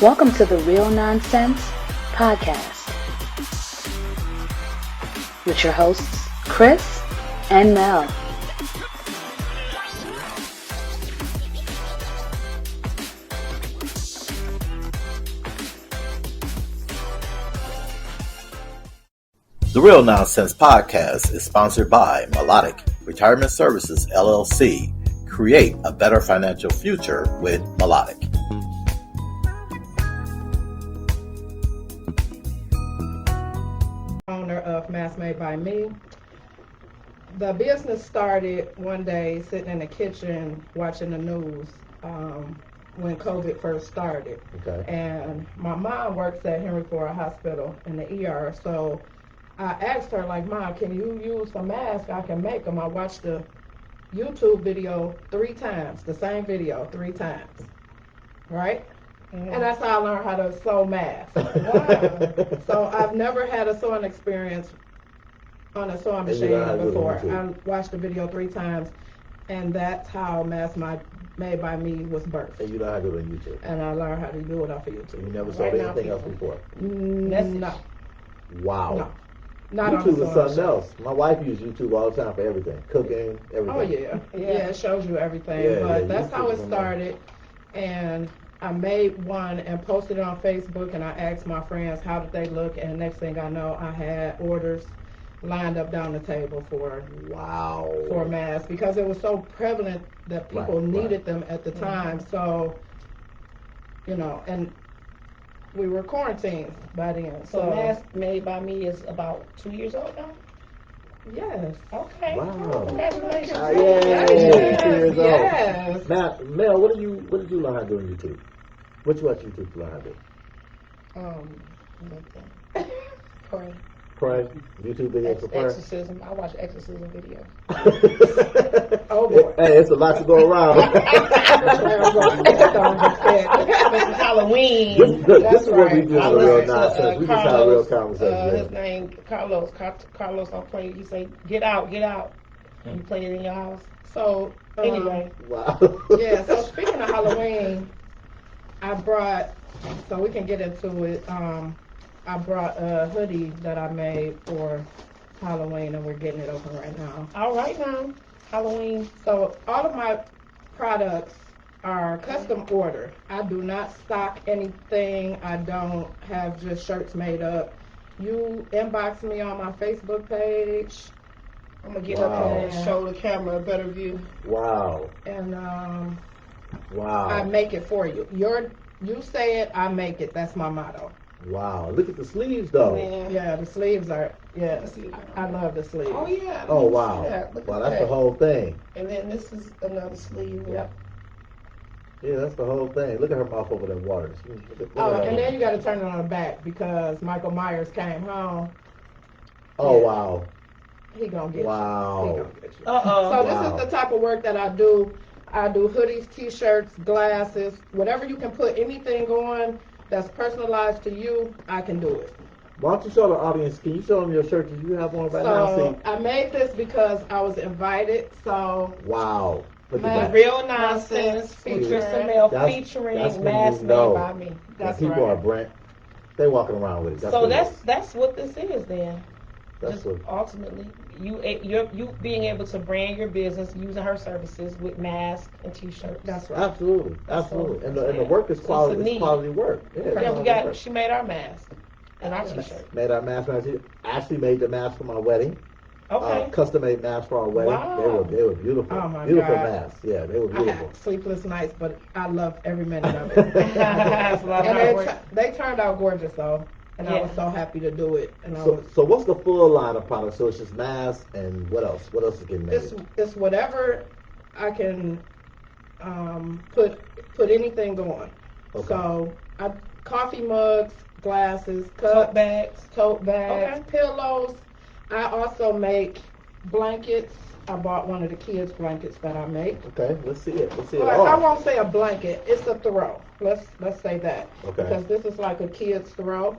Welcome to the Real Nonsense Podcast with your hosts, Chris and Mel. The Real Nonsense Podcast is sponsored by Melodic Retirement Services, LLC. Create a better financial future with Melodic. Owner of Mask Made by Me. The business started one day sitting in the kitchen watching the news when COVID first started. Okay. And my mom works at Henry Ford Hospital in the ER, so I asked her, like, Mom, can you use some masks? I can make them. I watched the YouTube video 3 times, the same video 3 times, right? Mm-hmm. And that's how I learned how to sew masks. Wow. So I've never had a sewing experience on a sewing machine before. I watched the video 3 times, and that's how Mask Made by Me was birthed. And you know how to do it on YouTube. And I learned how to do it off of YouTube. You never saw anything else before? No. Wow. No. Not YouTube is something else. My wife uses YouTube all the time for everything. Cooking, everything. Oh, yeah. Yeah, it shows you everything. But that's how it started. And I made one and posted it on Facebook, and I asked my friends how did they look, and next thing I know, I had orders lined up down the table for masks, because it was so prevalent that people needed them at the time. So, and we were quarantined by then. So Mask Made by Me is about 2 years old now? Yes. Okay. Wow. Congratulations. Yay. 2 years old. Yes. Now, Mel, what did you learn how to do on YouTube? What you watch YouTube to learn how to do? Pray. Pray? YouTube videos for prayer? Exorcism. I watch exorcism videos. Oh boy. Hey, it's a lot to go around. Halloween. This is what we do in Real Nonsense. We just have a real conversation. His name, Carlos. Carlos, I'll play. You say, get out, get out. You play it in your house. So, anyway. Wow. Yeah, so speaking of Halloween, I brought, so we can get into it, I brought a hoodie that I made for Halloween, and we're getting it open right now. All right now. Halloween. So all of my products are custom order. I do not stock anything. I don't have just shirts made up. You inbox me on my Facebook page. I'm going to get up there and show the camera a better view. Wow. And wow. I make it for you. You say it, I make it. That's my motto. Wow. Look at the sleeves, though. Yeah, the sleeves are, I love the sleeves. Oh, yeah. Oh, wow. Wow, that's the whole thing. And then this is another sleeve. Yep. Yeah, that's the whole thing. Look at her mouth over the water. And then you got to turn it on the back, because Michael Myers came home. Oh, wow. He gonna get you. Wow. He gonna get you. So this is the type of work that I do. I do hoodies, t-shirts, glasses, whatever you can put anything on that's personalized to you, I can do it. Why don't you show the audience, can you show them your shirt that you have on right now? So I made this because I was invited, so. Wow. Look at that. Real Nonsense featuring Mask Made by Me. That's people are brand. They walking around with it. That's what this is then. That's what. Ultimately, you being able to brand your business using her services with masks and t-shirts. That's right. Absolutely. And the work is quality. It's quality work. Yeah, she made our mask and our t-shirt. Made our mask. Actually made the mask for my wedding. Okay. Custom made masks for our wedding. Wow. They were beautiful. Oh my beautiful God. masks. Yeah, they were beautiful. I had sleepless nights, but I loved every minute of it. And they turned out gorgeous, though. And I was so happy to do it. And so what's the full line of products? So it's just masks, and what else? What else is getting made? It's whatever I can put anything on. Okay. So coffee mugs, glasses, cups, tote bags, pillows. I also make blankets. I bought one of the kids' blankets that I make. Okay, let's see it. I won't say a blanket. It's a throw. Let's say that. Okay. Because this is like a kid's throw.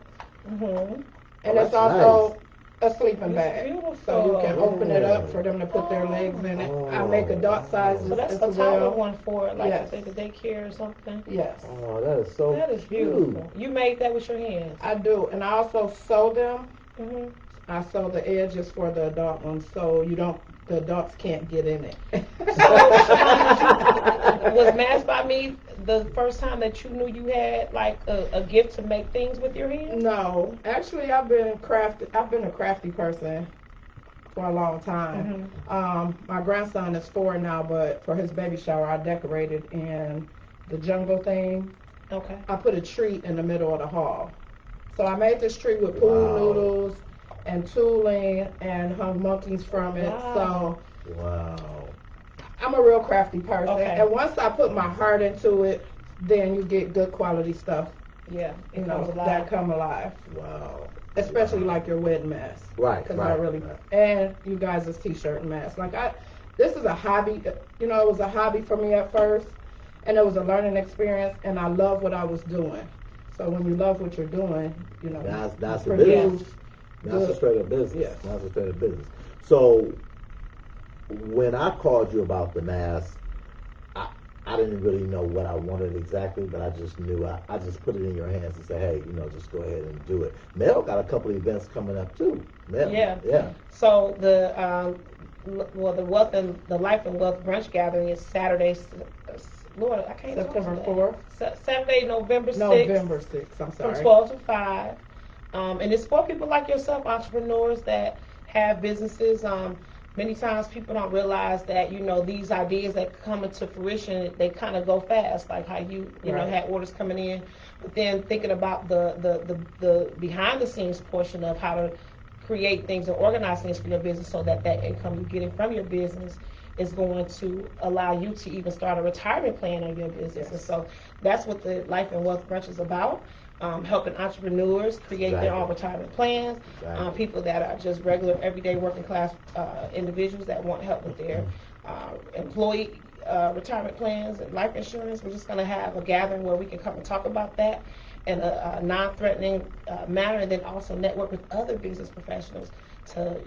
Mm-hmm. And it's also a sleeping It's bag. beautiful. So you can open it up Yeah. for them to put their legs in it. I Oh, make adult wow. sizes So that's as a toddler well. one for like Yes. the daycare or something. Yes, Oh, that is so That is cute. beautiful. You made that with your hands. I do. And I also sew them. Hmm. I sew the edges for the adult ones so the adults can't get in it. So, Shavonne, was Mass by Me the first time that you knew you had like a gift to make things with your hands? No, actually, I've been a crafty person for a long time. My grandson is 4 now, but for his baby shower, I decorated in the jungle theme. Okay. I put a tree in the middle of the hall. So I made this tree with pool Wow. noodles and tooling and hung monkeys from it. Wow. So Wow. I'm a real crafty person. Okay. And once I put my heart into it, then you get good quality stuff, Yeah, you it know, comes alive. that come alive. Wow. Especially Wow. like your wedding mask. Right, Because right, I really, right. and you guys' t-shirt and mask. This is a hobby, you know, it was a hobby for me at first. And it was a learning experience, and I love what I was doing. So when you love what you're doing, you know, That's you a produce business. That's a good. straight up business. Yes. That's a straight up business. So when I called you about the mask, I, I didn't really know what I wanted exactly, but I just knew I just put it in your hands and say, hey, just go ahead and do it. Mel got a couple of events coming up too. Mel, Yeah. yeah. So the wealth and the life and wealth brunch gathering is Saturday. Lord, I can't talk September today. 4th. Saturday, November 6th. November 6th, I'm From sorry. 12 to 5. And it's for people like yourself, entrepreneurs that have businesses. Many times people don't realize that, these ideas that come into fruition, they kind of go fast, like how you Right. had orders coming in. But then thinking about the behind the scenes portion of how to create things and organize things for your business so that income you're getting from your business is going to allow you to even start a retirement plan on your business. Yes. And so that's what the Life and Wealth Brunch is about. Helping entrepreneurs create their own retirement plans. Exactly. People that are just regular, everyday working class individuals that want help with their employee retirement plans and life insurance. We're just going to have a gathering where we can come and talk about that in a non-threatening manner, and then also network with other business professionals to,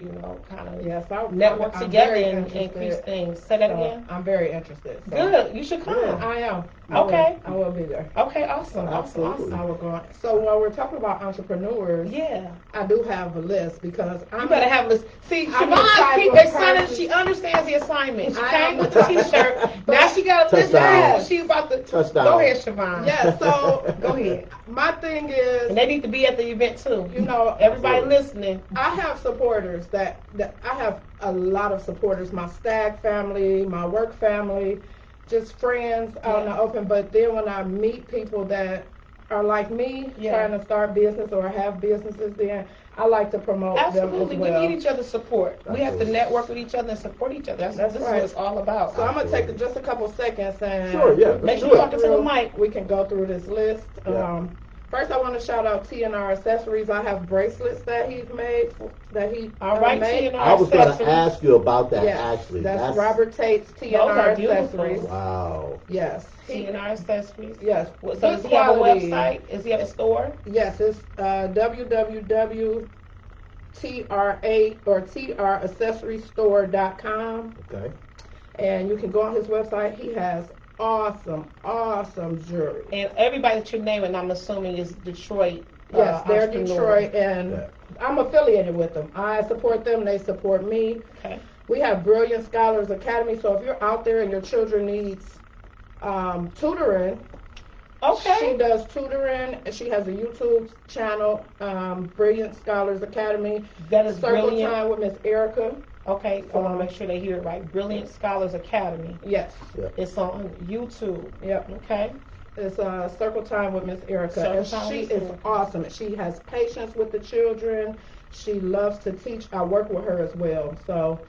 kind of Yes, network I'm together very and interested. increase things. Say that So, again. I'm very interested. So. Good. You should come. Yeah. I am. Okay. I will be there. Okay. Awesome. Absolutely. I will go on. So while we're talking about entrepreneurs, Yeah. I do have a list because You better have this. See, I'm the type Shavonne, of person- she understands the assignment. She I came am with the the type- T-shirt. Now she got a list Touchdown. down. She about to Touchdown. Go ahead, Shavonne. Yeah, so Go ahead. my thing is, And they need to be at the event too. Everybody Absolutely. listening. I have supporters that I have a lot of supporters. My stag family, my work family, just friends out in the open. But then when I meet people that are like me, trying to start business or have businesses, then I like to promote Absolutely. them as well. We need each other's support. We have to Absolutely. network with each other and support each other. That's This right. is what it's all about. So I'm gonna take Absolutely. just a couple seconds and Sure, yeah, Make let's sure do you it. talk to the mic. We can go through this list. Yeah. First, I want to shout out TNR Accessories. I have bracelets that he's made. All right, made. TNR I was going to Accessories. ask you about that Yes, actually. that's Robert Tate's Those TNR are beautiful. Accessories. Wow. Yes. TNR Accessories. Yes. So Good does he have a quality. website? Does he have a store? Yes, it's www.TRA or TRAccessories.com. Okay. And you can go on his website. He has awesome jewelry. And everybody that you're naming, I'm assuming, is Detroit. Yes, they're entrepreneur. Detroit, and I'm affiliated with them. I support them, they support me. Okay. We have Brilliant Scholars Academy, so if you're out there and your children needs tutoring, Okay. she does tutoring. She has a YouTube channel, Brilliant Scholars Academy. That is Circle brilliant. Time with Miss Erica. Okay, I want to make sure they hear it right. Brilliant Scholars Academy. Yes. Yep. It's on YouTube. Yep. Okay. It's Circle Time with Miss Erica. Circle And Time she with is Erica. awesome. She has patience with the children. She loves to teach. I work with her as well. So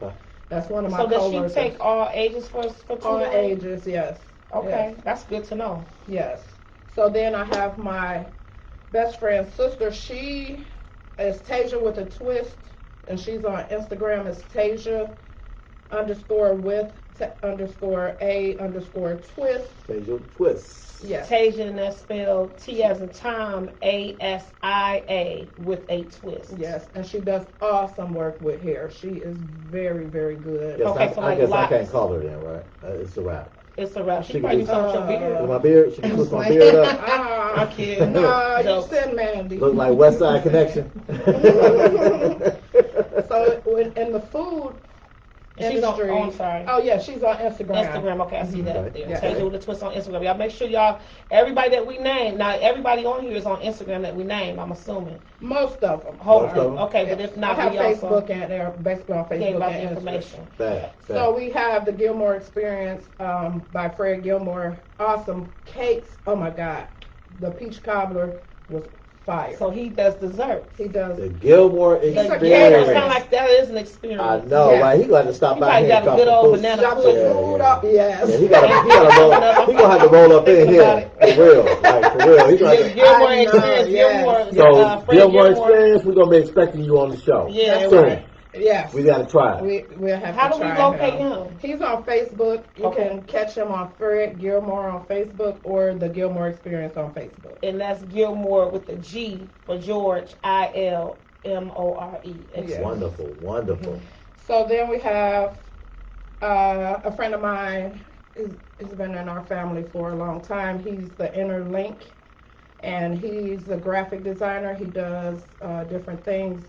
that's one of my So does coworkers. she take all ages for tutoring? All ages, yes. Okay, Yes. that's good to know. Yes. So then I have my best friend's sister. She is Tasia with a twist, and she's on Instagram as Tasia _with _A_twist. Tasia Twist. Yes. Tasia, and that's spelled T as in Tom, ASIA with a twist. Yes, and she does awesome work with hair. She is very, very good. Yes, Okay, I, so I like guess locks. I can't call her then, right? It's a wrap. It's a wrap. She She probably can do something with your do- beard. With my beard, she can twist my beard up. I kid. No, you Jokes. send Mandy. Look like West Side Connection. So in the food And she's on, industry. oh, I'm sorry. Oh yeah, she's on Instagram. Instagram, okay, I see that Okay, there. yeah. Tasia with a twist on Instagram. Y'all make sure y'all, everybody that we name, now everybody on here is on Instagram that we name, I'm assuming. Most of them. Hopefully, of them. okay, but if not, I have we also Facebook and they're basically on gave Facebook out the and Instagram. information. So we have the Gilmore Experience by Fred Gilmore. Awesome cakes. Oh my God, the peach cobbler was fire. So he does desserts. He does. The Gilmore The It's a yeah, that Experience. sound like that is an experience. I know, Yes. right? He gonna have to stop He by probably here and got a good drop old the food. banana Shut the pudding. food up. Yes. Yeah, he gonna have to roll up in here. For real, like for real. He gonna have to, Gilmore I know, Experience, yes. Gilmore, so Fred Gilmore Experience, we're gonna be expecting you on the show. Yeah, That's soon. right. Yes. We gotta try it. We'll have How to do we try locate him? He's on Facebook. You Okay. can catch him on Fred Gilmore on Facebook or the Gilmore Experience on Facebook. And that's Gilmore with the G for George, ILMORE. Yeah. Wonderful, wonderful. So then we have a friend of mine. He's been in our family for a long time. He's the Inner Link, and he's a graphic designer. He does different things.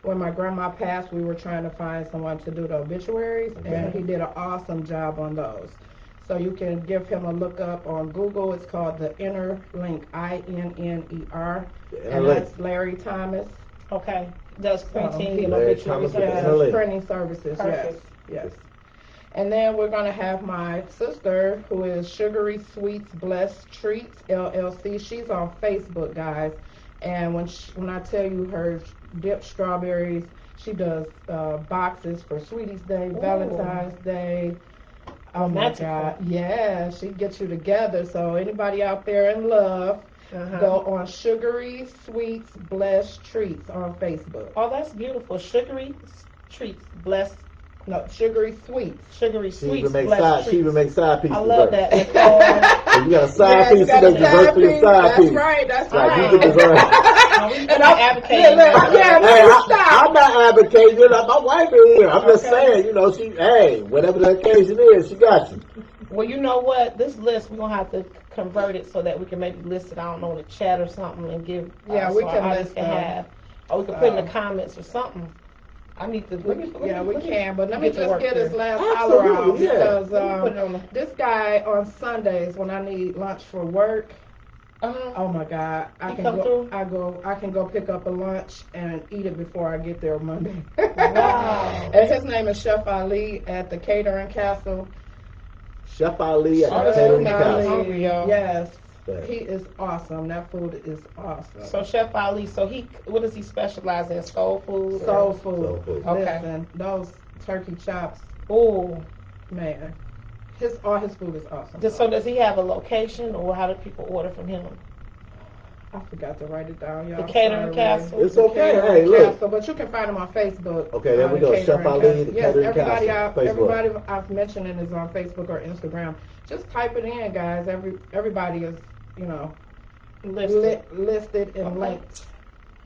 When my grandma passed, we were trying to find someone to do the obituaries, and he did an awesome job on those. So you can give him a look up on Google. It's called the Inner Link, INNER, and that's Larry Thomas. Okay. Does printing and Larry obituary Thomas with the services. Inner Link. Printing services, Perfect. yes. And then we're going to have my sister, who is Sugary Sweets Blessed Treats, LLC. She's on Facebook, guys. And when I tell you her dipped strawberries, she does boxes for Sweeties Day, Ooh. Valentine's Day. Oh my Romantical. God. Yeah, she gets you together. So anybody out there in love, go on Sugary Sweets Blessed Treats on Facebook. Oh, that's beautiful. Sugary treats, blessed, No, Sugary Sweets. sugary She sweets, even makes blessed side. treats. She even makes side pieces. I love dessert. that. Nicole. So you got a side Yeah, piece. you She got a makes dessert for your piece. side That's piece. right. That's Like right. you can dessert. No, we And not I'm advocating. yeah, Hey, I'm not advocating it. My wife is here. I'm just Okay. saying, you know, hey, whatever the occasion is, she got you. Well, you know what? This list, we're going to have to convert it so that we can maybe list it, I don't know, in the chat or something and give. Yeah, so we our can audience list can them. have. Or we can put in the comments or something. I need to. Yeah, we can, but let me to just work get his here. last holler out Absolutely, yeah. because Let me put it on the- this guy on Sundays when I need lunch for work, oh my God, I He can come go. through? I can go pick up a lunch and eat it before I get there Monday. Wow. And his name is Chef Ali at the Catering Castle. Chef Ali at the Oh, Catering that's Ali. nice. Castle. Hungry, y'all. Yes, Yeah. he is awesome. That food is awesome. So Chef Ali, so what does he specialize in? Soul food? or- Soul food. Soul food. Okay. Listen, those turkey chops, Ooh. man. All his food is awesome. So does he have a location, or how do people order from him? I forgot to write it down, y'all. The Catering Sorry. Castle? It's okay. Catering Hey, look. Castle, but you can find him on Facebook. Okay, there we the go. Catering Chef Ali, Castle. the Yes, Catering everybody Castle, Facebook. everybody I've mentioned is on Facebook or Instagram. Just type it in, guys. Everybody is, Listed. listed and Okay. linked.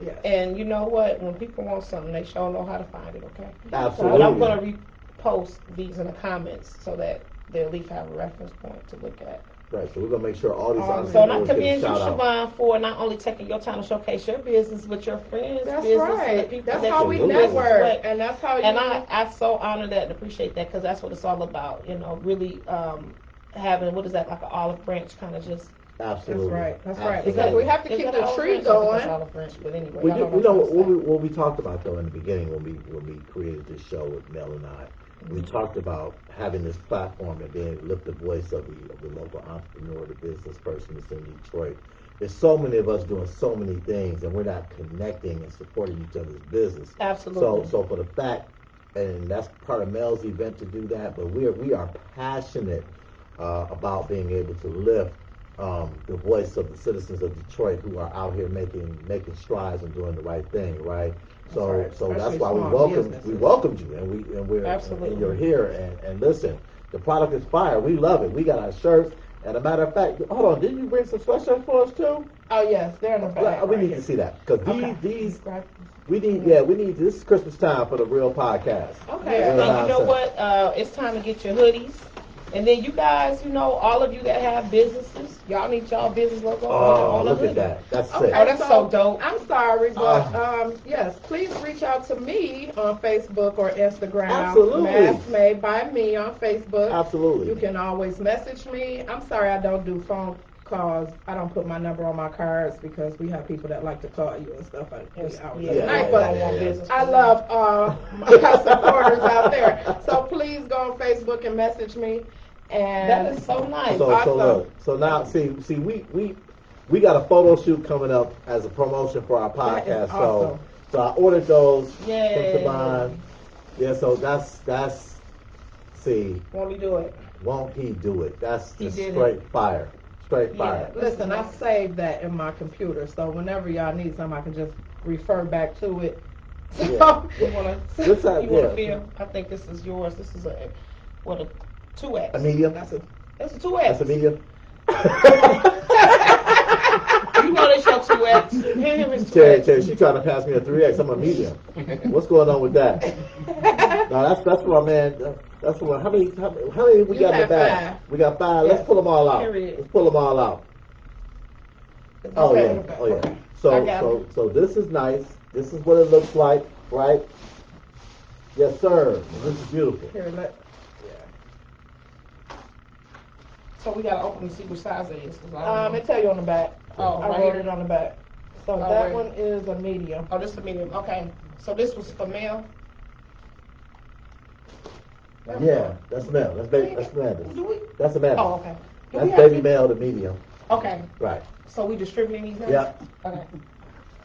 Yes. And you know what? When people want something, they sure know how to find it, okay? Absolutely. But I'm going to repost these in the comments so that they at least have a reference point to look at. Right, so we're gonna make sure all these So and I entrepreneurs get a commend you, shout out. Shavonne, for not only taking your time to showcase your business, but your friends' That's business and the right. people That's that how you we do business network, with. and that's how you. And I so honor that and appreciate that because that's what it's all about. Really having, what is that, like an olive branch kind of just. Absolutely. That's right. Absolutely. Because we have to Is keep that the olive tree branch? I think that's going. olive branch, but anyway, We y'all do, know you know what I'm trying to what we talked about though in the beginning when we created this show with Mel and I. We talked about having this platform and being able to lift the voice of the local entrepreneur, the business person that's in Detroit. There's so many of us doing so many things, and we're not connecting and supporting each other's business. Absolutely. So for the fact, and that's part of Mel's event to do that, but we are passionate about being able to lift the voice of the citizens of Detroit who are out here making strides and doing the right thing, right? So right. so that's Especially why we small welcomed businesses. you, and we're Absolutely. and you're here, and listen, the product is fire. We love it. We got our shirts, and a matter of fact, hold on, didn't you bring some sweatshirts for us too? Oh yes, they're in the back. We right need here. to see that because Okay. these Right. we need this is Christmas time for the real podcast. Okay, Yeah. Real and you know nonsense. what? It's time to get your hoodies. And then you guys, all of you that have businesses, y'all need y'all business logo Oh, on a look hoodie. at that. That's Okay, sick. Oh, that's so dope. I'm sorry, but Ah. yes, please reach out to me on Facebook or Instagram. Absolutely. Masks Made by Me on Facebook. Absolutely. You can always message me. I'm sorry I don't do phone calls. I don't put my number on my cards because we have people that like to call you and stuff like Yes, hours yeah, of the night. yeah, But yeah, yeah. business. I love my supporters out there. So please go on Facebook and message me. And That is so nice. So Awesome. look. So now see we got a photo shoot coming up as a promotion for our That is podcast. awesome. So I ordered those. Yay. Thanks to Bond. Yeah. So that's see. Want me to do it? Won't he do it? That's He just did straight fire. Straight fire. listen, I saved that in my computer, so whenever y'all need something, I can just refer back to it. Yeah. You wanna This time, you wanna yeah. feel? I think this is yours. This is a 2X. A medium. That's a 2X. That's a medium. You know that's your 2X. Him is 2X. Terry, she trying to pass me a 3X. I'm a medium. What's going on with that? No, that's what man. That's what. How many we You got in the have bag? 5. We got 5. Yes. Let's pull them all out. Period. Let's pull them all out. Oh Okay. yeah. Oh yeah. Okay. I got So this is nice. This is what it looks like, right? Yes, sir. This is beautiful. Here, So we gotta open and see which size it is. 'Cause I don't know. it tell you on the back. Oh, I right wrote here. it on the back. So Oh, that right. one is a medium. Oh, this is a medium. Okay. So this was for male. Yeah, that's male. That's baby. That's Do Amanda. we? That's Amanda. Oh, okay. Do we That's have baby to- male to medium. Okay. Right. So we distributing these now? Yeah. Okay.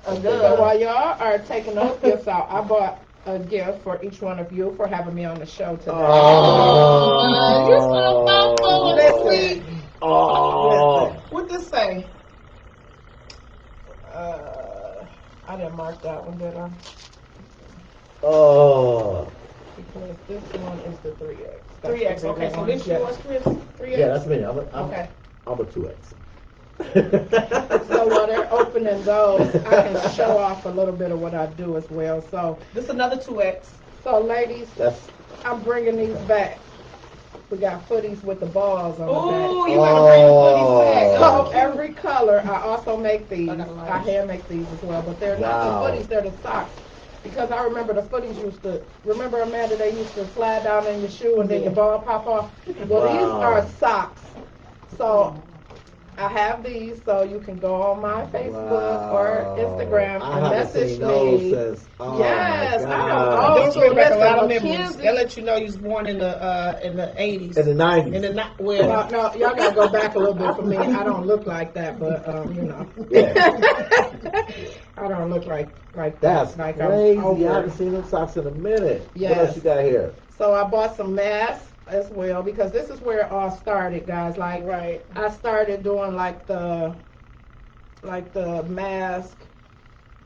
So while y'all are taking those gifts out, I bought a gift for each one of you for having me on the show today. Oh. You so thoughtful and sweet. Oh. What this say? I didn't mark that one, did I? Oh. Because this one is the 3X. That's 3X. the Okay, bigger so one. this Yeah. yours, Chris? 3X? Yeah, that's me. Okay. I'm a 2X. So while they're opening those, I can show off a little bit of what I do as well. So This another 2X. ladies, That's I'm bringing these back. We got footies with the balls on the Ooh, back. you gotta bring the goodies So back. every color, I also make these. I got a large. I hand make these as well, but they're Wow. not the footies, they're the socks. Because I remember the footies remember Amanda, they used to slide down in your shoe and then your ball pop off? Well, these Wow. are socks. So I have these, so you can go on my Facebook or Instagram I and haven't message seen those me. since. Oh Yes, my I God. don't Those bring back a lot of Listen, memories. Mackenzie- They'll let you know you was born in the 80s. In the 90s. In the No, well, no, y'all gotta go back a little bit for me. I don't look like that, but you know. Yeah. I don't look like That's that. Like crazy. I'm I over. haven't seen them socks in a minute. What Yes. else you got here? So I bought some masks as well because this is where it all started, guys. Like right. I started doing like the mask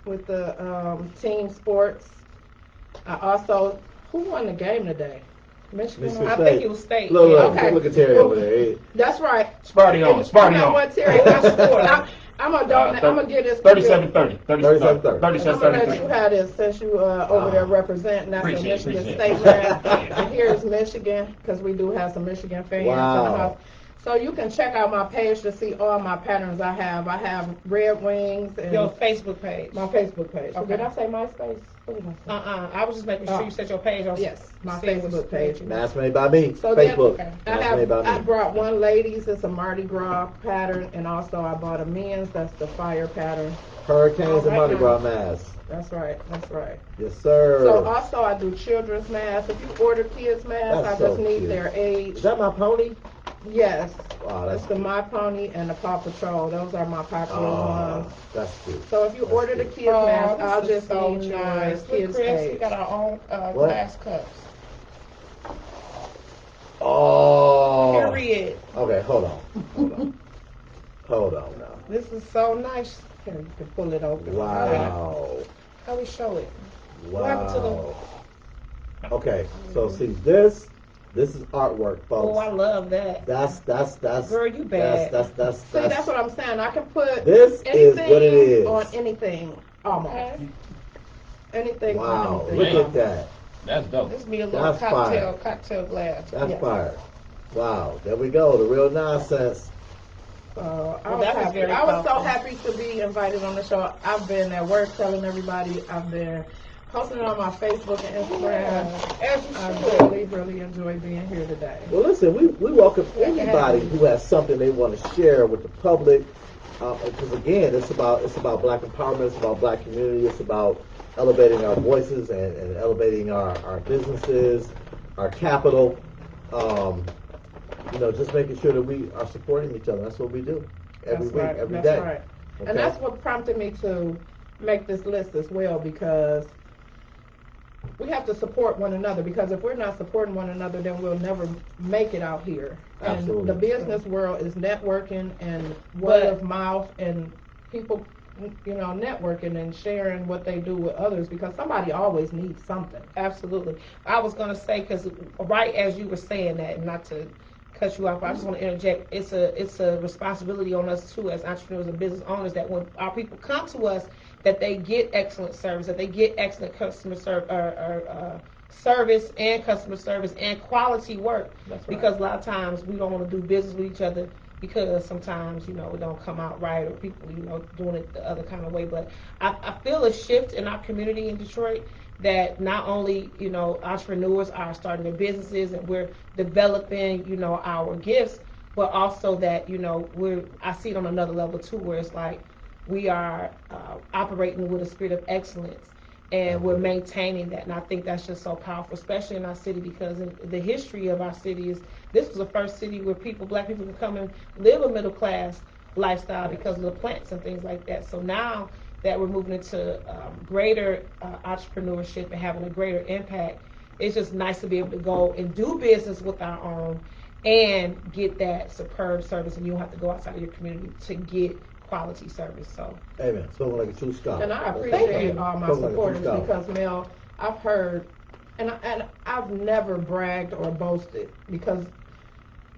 with the team sports. I also who won the game today? Michigan. Michigan I State. think it was state. Look, yeah. look, Okay. look at Terry over there. That's right. Sparty on, You Sparty know on. what, Terry? I'm gonna get this. 37-30. 37-30. 37-30. I'm gonna let you have this since you over there representing. That's a Appreciate it, Michigan appreciate State it. man. And here's Michigan because we do have some Michigan fans in the Wow. house. So you can check out my page to see all my patterns I have. I have Red Wings and Your Facebook page. my Facebook page. Okay. Did I say MySpace? What did I say? I was just making sure you set your page on. Yes, my see what's- Facebook page. Mask made by me. So Facebook. then Mask made by I me. brought one ladies, it's a Mardi Gras pattern, and also I bought a men's, that's the fire pattern. Hurricanes and All right Mardi now. Gras masks. That's right, that's right. Yes, sir. So also I do children's masks. If you order kids masks, That's I just so need cute. their age. Is that my pony? Yes, Wow, that's that's the My Pony and the Paw Patrol. Those are my popular ones. That's cute. So if you That's order the cute. kids mask, I'll this is just so need your nice. Look, kids' Chris, we age. got our own What? glass cups. Oh. Period. Okay, hold on. Hold on now. This is so nice. Here, you can pull it open. Wow. How we show it? What happened to the? Wow. Okay, so see this is artwork, Oh, I folks. love that. That's Girl, you bad. See, that's what I'm saying. I can put this is what it anything on is. anything, almost. Okay. Anything on Wow, anything. look at almost. that. That's dope. This be a little That's fire. cocktail glass. That's Yes. fire. Wow, there we go. The real nonsense. So I Well, was that was happy. very I was so powerful. happy to be invited on the show. I've been at work telling everybody. I've been posting it on my Facebook and Instagram. As you I should. really enjoy being here today. Well, listen, we welcome anybody who has something they want to share with the public. Because again, it's about black empowerment. It's about black community. It's about elevating our voices and elevating our businesses, our capital. Just making sure that we are supporting each other. That's what we do every That's week, right. every That's day. right. Okay? And that's what prompted me to make this list as well, because we have to support one another, because if we're not supporting one another, then we'll never make it out here. Absolutely. And the business world is networking and word of mouth and people, networking and sharing what they do with others, because somebody always needs something. Absolutely. I was gonna say, because right as you were saying that, and not to cut you off, I just want to interject. It's a responsibility on us too, as entrepreneurs and business owners, that when our people come to us, that they get excellent service, that they get excellent service and customer service and quality work. That's right. Because a lot of times we don't want to do business with each other because sometimes it don't come out right, or people doing it the other kind of way. But I feel a shift in our community in Detroit, that not only entrepreneurs are starting their businesses and we're developing our gifts, but also that I see it on another level too, where it's like we are operating with a spirit of excellence, and we're maintaining that. And I think that's just so powerful, especially in our city, because in the history of our city is this was the first city where black people could come and live a middle class lifestyle because of the plants and things like that. So now that we're moving into greater entrepreneurship and having a greater impact, it's just nice to be able to go and do business with our own and get that superb service, and you don't have to go outside of your community to get quality service. So Amen. Spoken like a true scholar. And I Thank appreciate you. all my Spoken like a true supporters, scholar. because, Mel, I've heard, and I've never bragged or boasted, because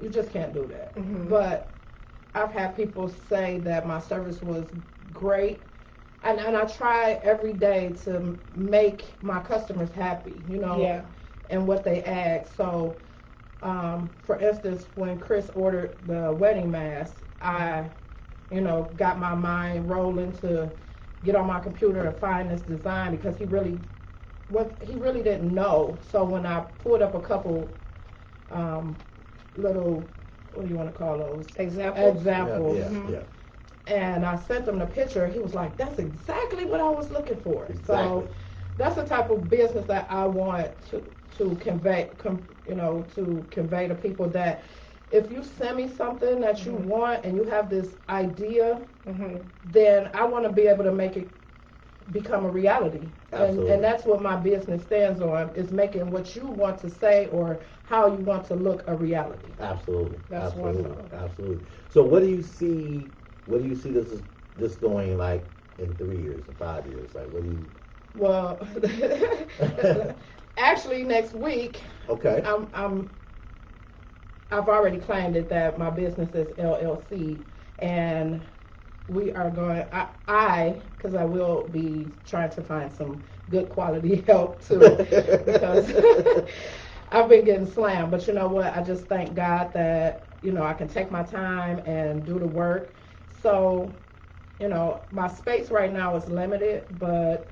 you just can't do that. Mhm. But I've had people say that my service was great, and I try every day to make my customers happy, yeah. and what they ask. So, for instance, when Chris ordered the wedding mask, I got my mind rolling to get on my computer and find this design, because he really didn't know. So when I pulled up a couple little, what do you want to call those? Examples. Yeah. Mhm. And I sent him the picture. He was like, "That's exactly what I was looking for." Exactly. So that's the type of business that I want to convey, to convey to people, that if you send me something that you want and you have this idea, Mhm. then I want to be able to make it become a reality. Absolutely. And that's what my business stands on, is making what you want to say or how you want to look a reality. Absolutely. That's Absolutely. wonderful. Absolutely. So what do you see this going like in 3 years, in 5 years? Like what do you Well, actually next week, Okay. I've already claimed it, that my business is LLC, and we are going, because I will be trying to find some good quality help too, because I've been getting slammed. But you know what? I just thank God that, I can take my time and do the work. So, my space right now is limited, but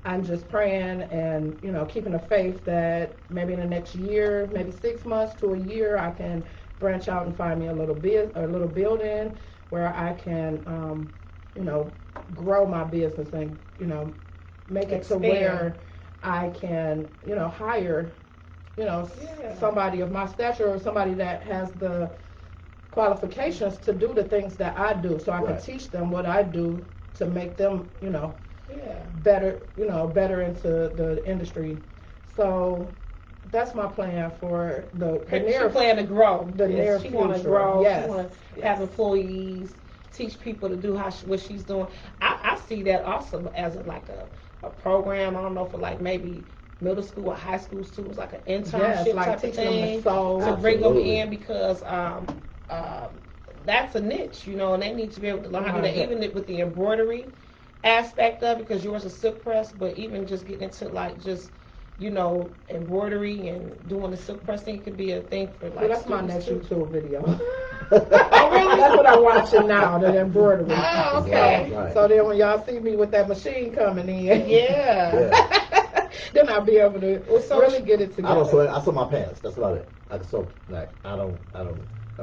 I'm just praying and, keeping the faith that maybe in the next year, maybe 6 months to a year, I can branch out and find me a little building where I can, grow my business and, make it to Expand. where I can, hire, Yeah. somebody of my stature, or somebody that has the qualifications to do the things that I do, so I can Right. teach them what I do to make them, Yeah. better into the industry. So that's my plan for the She near plan to grow. the near She want to future. grow. Yes. She want to Yes. have employees, teach people to do what she's doing. I see that also as like program. I don't know, for like maybe middle school or high school students, like an internship Yes, like type of teaching them thing to sew. to bring them Absolutely. in because that's a niche, you know, and they need to be able to learn how to do that, even with the embroidery aspect of it, because yours is silk press, but even just getting into like just, you know, embroidery and doing the silk press thing could be a thing for like Well, that's my students next too. YouTube video. Oh, really? That's what I'm watching now, the embroidery. Oh, okay. Right. So then when y'all see me with that machine coming in, Yeah. Yeah. then I'll be able to so really get it I don't together. sew. I sew my pants. That's about it. I can sew. Like I'm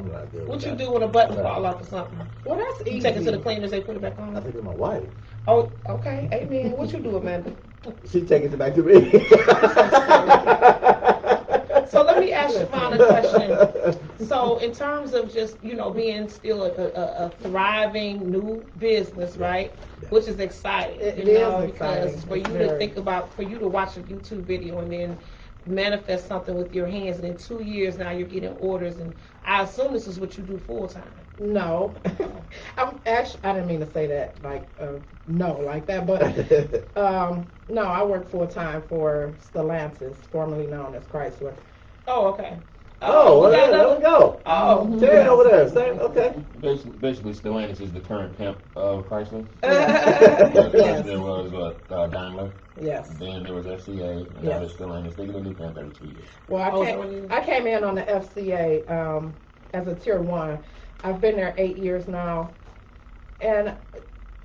not good. What with you that. do when a button Right. fall off or something? Well, that's easy. You take it to the cleaners, they put it back on? I think it's my wife. Oh, okay. Amen. What you do, Amanda? She takes it back to me. So let me ask Shavonne a question. So in terms of just, you know, being still a thriving new business, right? Yeah. Which is exciting, It you is know, exciting. because for It's you to very. think about, for you to watch a YouTube video and then manifest something with your hands, and in 2 years now you're getting orders, and I assume this is what you do full time. No, I'm actually. I didn't mean to say that no like that, but no, I work full time for Stellantis, formerly known as Chrysler. Oh, okay. Oh, we well, got yeah, there we another. go. Oh, Terry over there. Same. Okay. Basically, Stellantis is the current pimp of Chrysler. Yes. There was Daimler, Yes. then there was FCA, and now Yes. there's Stellantis. They get a new pimp every 2 years. Well, I came in on the FCA as a tier 1. I've been there 8 years now, and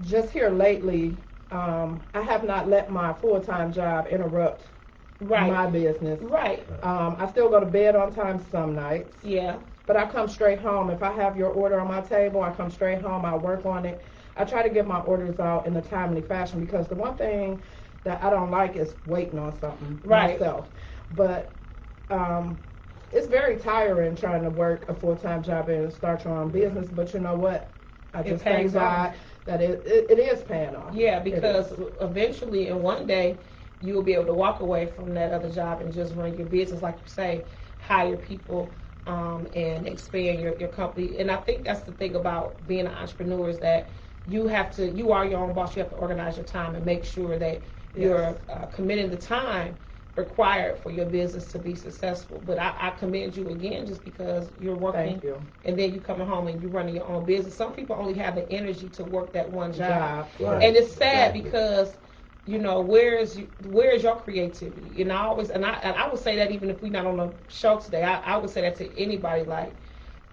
just here lately, I have not let my full-time job interrupt my business. Right. I still go to bed on time some nights. Yeah. But I come straight home. If I have your order on my table, I come straight home. I work on it. I try to get my orders out in a timely fashion, because the one thing that I don't like is waiting on something myself. But it's very tiring trying to work a full-time job and start your own business. But you know what? I just thank God that it is paying off. Yeah, because eventually, in one day, you will be able to walk away from that other job and just run your business, like you say, hire people, and expand your company. And I think that's the thing about being an entrepreneur, is that you are your own boss. You have to organize your time and make sure that you're committing the time required for your business to be successful. But I commend you again, just because you're working. Thank you. And then you coming home and you're running your own business. Some people only have the energy to work that one job. Right. And it's sad Exactly. because, you know, where is your creativity? And I would say that even if we're not on the show today, I would say that to anybody,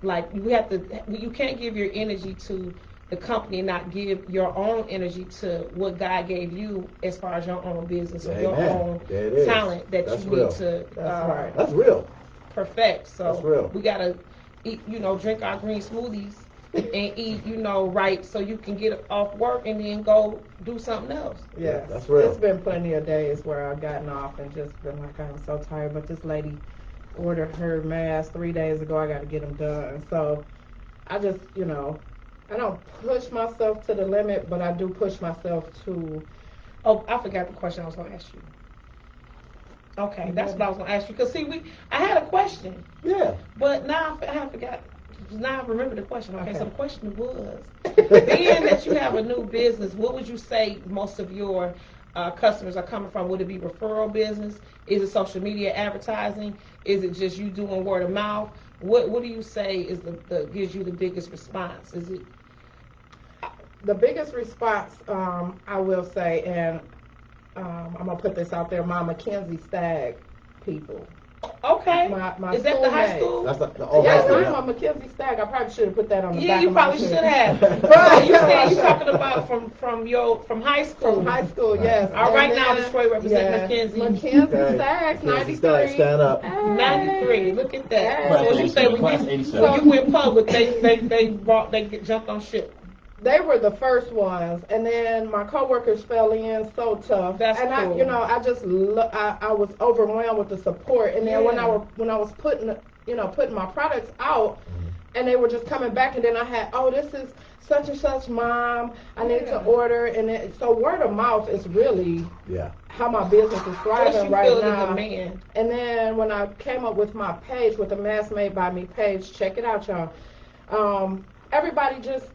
like you can't give your energy to the company and not give your own energy to what God gave you as far as your own business or your own talent that That's you real. need to That's real. perfect. So That's real. we gotta eat, drink our green smoothies and eat, right, so you can get off work and then go do something else. Yes. That's real. It's been plenty of days where I've gotten off and just been like, I'm so tired. But this lady ordered her mask 3 days ago. I got to get them done. So I just, I don't push myself to the limit, but I do push myself to. Oh, I forgot the question I was going to ask you. Okay, that's what I was going to ask you. Because, see, I had a question. Yeah. But now I forgot. Now I remember the question. Okay, so the question was, Okay. being that you have a new business, what would you say most of your customers are coming from? Would it be referral business? Is it social media advertising? Is it just you doing word of mouth? What do you say is the gives you the biggest response? Is it The biggest response, I will say, and I'm going to put this out there, my Mackenzie Stagg people. okay? My Is that the high schoolmates. school? That's the Yes, high school. I'm a Mackenzie Stagg. I probably should have put that on the Yeah, back you of my probably shirt. should have. Right. You said you're talking about from high school. From high school, yes. All right, And now then- Detroit represent Mackenzie. Mackenzie Okay. Staggs, Mackenzie 93. Staggs, stand up. Hey. 93. Look at that. Hey. So what you say Class when 87. you went public, they jumped on ship. They were the first ones, and then my coworkers fell in so tough. That's and cool. I was overwhelmed with the support. And then when I was putting my products out, and they were just coming back, and then I had, this is such and such, mom. I need to order, and so word of mouth is really how my business is thriving right now. The demand. And then when I came up with my page, with the Mask Made by Me page, check it out, y'all. Everybody just,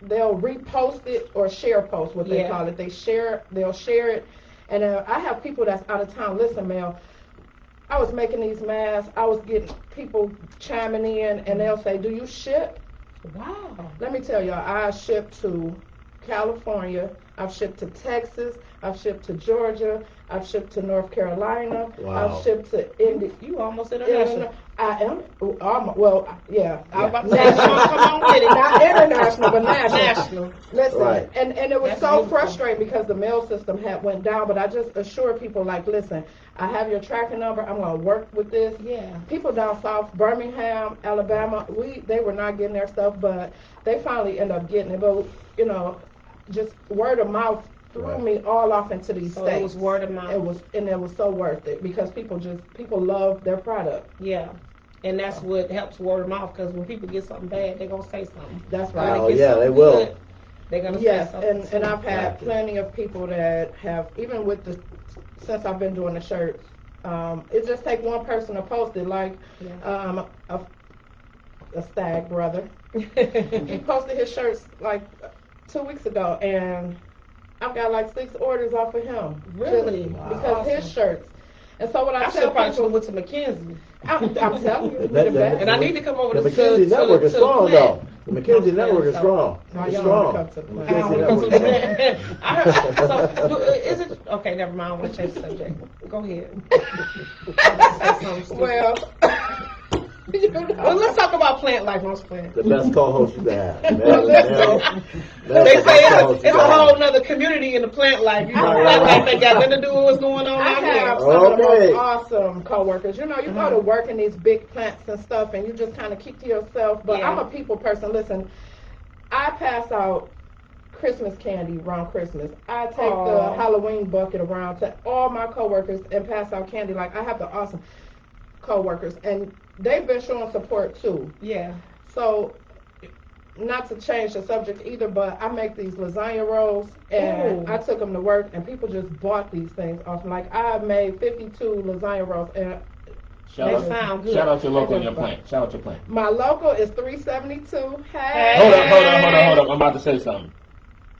they'll repost it or share post, what they call it. They'll share it. And I have people that's out of town. Listen, Mel, I was making these masks. I was getting people chiming in, and they'll say, "Do you ship?" Wow. Let me tell y'all, I shipped to California. I've shipped to Texas. I've shipped to Georgia. I've shipped to North Carolina. Wow. I've shipped to India. You almost international. I am. Well, yeah. I was about to say, come on with it. Not international, but national. National. Listen, Right. and it was That's so beautiful. frustrating because the mail system had went down. But I just assure people, like, listen, I have your tracking number. I'm gonna work with this. Yeah. People down south, Birmingham, Alabama, they were not getting their stuff, but they finally ended up getting it. But you know, just word of mouth threw me all off into these So states. it was word of mouth. It was so worth it because people love their product. Yeah. And that's what helps word of mouth, because when people get something bad, they're going to say something. That's When right. Oh, get yeah, something they will. good, they're going to Yes, say something. and I've had Exactly. plenty of people that have, even with since I've been doing the shirts, it just take one person to post it, like a stag brother. He posted his shirts like 2 weeks ago, and I've got like 6 orders off of him. Really? Just Wow. because his shirts. And so what I I should tell probably people, went to McKinsey. I'm telling you, we the That- best. And I need to come over The to McKinsey Network is to strong, plant. though. The McKinsey I'm Network is so- strong. No, It's y'all don't strong. come to the The plant. I don't McKinsey wanna come Network to is strong. the so is it okay? Never mind. I want to change the subject. Go ahead. Say something stupid. Well, you know. Well, let's talk about plant life. I'm playing. The best co-host you can have. Well, listen. They say it's a whole nother community in the plant life. You know, Right, plant right, life ain't got nothing to do with what's going on I out have here. some of the Okay. most awesome coworkers. You know, you go to work in these big plants and stuff, and you just kind of keep to yourself. But Yeah. I'm a people person. Listen, I pass out Christmas candy around Christmas. I take the Aw. Halloween bucket around to all my coworkers and pass out candy. Like, I have the awesome coworkers, and they've been showing support too. Yeah. So, not to change the subject either, but I make these lasagna rolls, and Ooh. I took them to work, and people just bought these things off. Like, I made 52 lasagna rolls, and They Shout out, sound good. shout out your local They and your just plant. Shout out your plant. my local is 372. Hey. Hold up. I'm about to say something.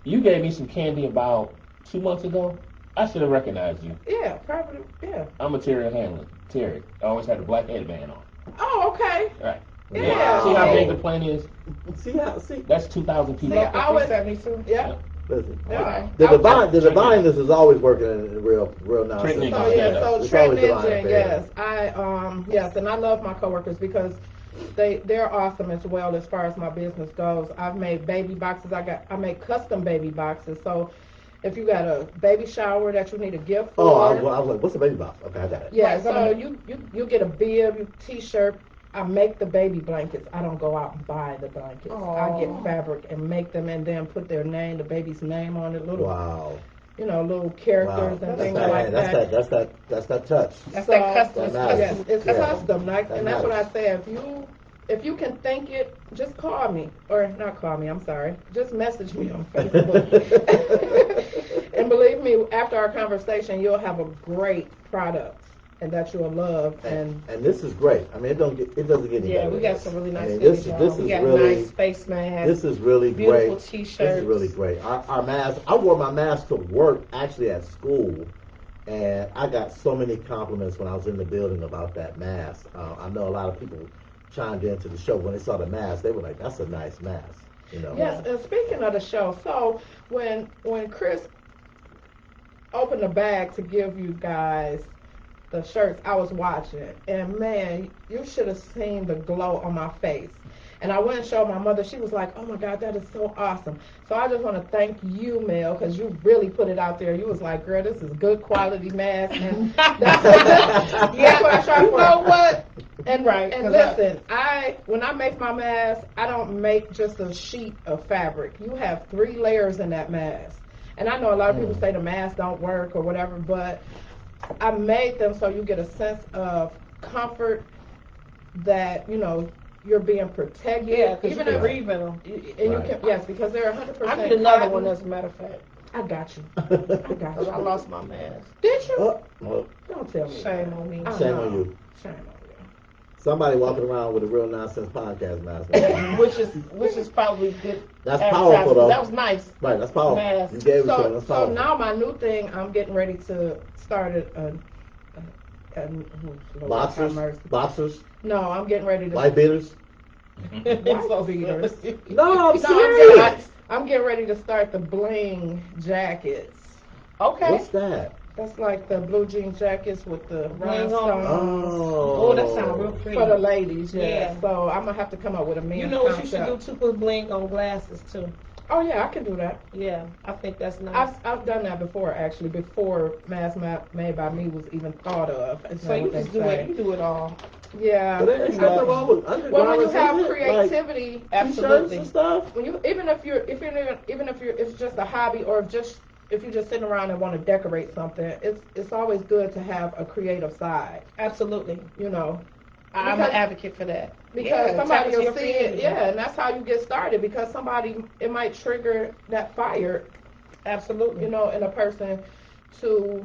You gave me some candy about 2 months ago. I should have recognized you. Yeah, probably. Yeah. I'm material handler. Terry. I always had a black headband on. Oh, okay. Right. Yeah. See how big the plant is? See, That's 2,000 people. Yeah. I was- 372. Yeah. listen. Okay. The I was- divineness is always working in real nonsense. Trenton So Stand yeah, up. so It's Trent always divine Ninja, affairs. yes, and I love my coworkers because they're awesome as well as far as my business goes. I've made baby boxes. I make custom baby boxes. So if you got a baby shower that you need a gift for, Oh, I was like, what's a baby box? Okay, I got it. yeah. Right, So you get a bib, you T-shirt. I make the baby blankets. I don't go out and buy the blankets. I get Aw. fabric and make them, and then put their name, the baby's name on it, little Wow. little characters Wow. and That's things that, like that. That's that touch. That's So, that custom. That matters. Yes, it's Yeah. custom, like, That and that's what I matters. say. If you can think it, just call me, or not call me. I'm sorry. Just message me on Facebook. And believe me, after our conversation, you'll have a great product, and that you'll love. And And this is great. I mean, it doesn't get any Yeah, better we than got this. some really I nice mean, things, this y'all. is We got really nice face masks. this is really beautiful great. T-shirts. This is really great. Our mask. I wore my mask to work actually at school, and I got so many compliments when I was in the building about that mask. I know a lot of people chimed into the show when they saw the mask. They were like, "That's a nice mask," you know. yes, and speaking of the show, so when Chris opened the bag to give you guys the shirts, I was watching, and man, you should have seen the glow on my face. And I went and showed my mother. She was like, "Oh my God, that is so awesome." So I just want to thank you, Mel, because you really put it out there. You was like, "Girl, this is good quality mask." And that's what I try You for. know what? And Right, and 'cause listen, when I make my mask, I don't make just a sheet of fabric. You have 3 layers in that mask. And I know a lot of people say the mask don't work or whatever, but I made them so you get a sense of comfort, that you're being protected. Yeah, because you Even can if breathe in them. and you can, yes, because they're 100%. I need another cotton. one, as a matter of fact. I got you. I got Because I you. lost my mask. Did you? Oh, well, Don't tell me. Shame on me. I shame know. on you. Shame on you. Somebody walking around with a real nonsense podcast mask. which is probably good. That's advertising. powerful, though. That was nice. Right, that's powerful. Mask. You gave it to them. So, That's so powerful. now my new thing, I'm getting ready to start Boxers? Boxers? No, I'm getting ready to. Light beaters? It's so beaters. silly. No, I'm No, serious. I'm getting ready to start the bling jackets. Okay. What's that? That's like the blue jean jackets with the Bling on. rhinestones. Oh, that sounds real pretty. For the ladies, yeah. Yeah. So I'm gonna have to come up with a men's You know what concept. you should do too? Put bling on glasses too. Oh yeah, I can do that. Yeah, I think that's nice. I've done that before actually. Before Mask Made by Me was even thought of. Isn't So that you what they just do say? it. You do it all. Yeah. But there's nothing wrong with Well, when you undergarments, have isn't it? creativity, Like, t-shirts Absolutely. and stuff. when you even if it's just a hobby or if you're just sitting around and want to decorate something, it's always good to have a creative side. Absolutely. You know, I'm Because- an advocate for that. because Yeah, somebody tap into will your see it, creativity. yeah, and that's how you get started. Because it might trigger that fire, Absolutely. you know, in a person to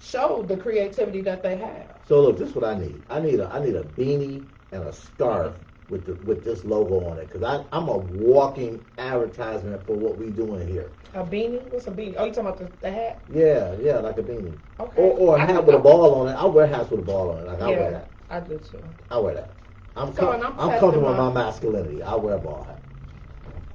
show the creativity that they have. So look, this is what I need. I need a beanie and a scarf with this logo on it, because I'm a walking advertisement for what we doing here. A beanie? What's a beanie? Oh, you talking about the hat? Yeah, like a beanie. Okay. Or a I hat can- with a ball on it. I wear hats with a ball on it. Like I wear Yeah, that. I do too. I wear that. I'm So, and I'm testing comfortable with my- my masculinity. I wear a ball hat.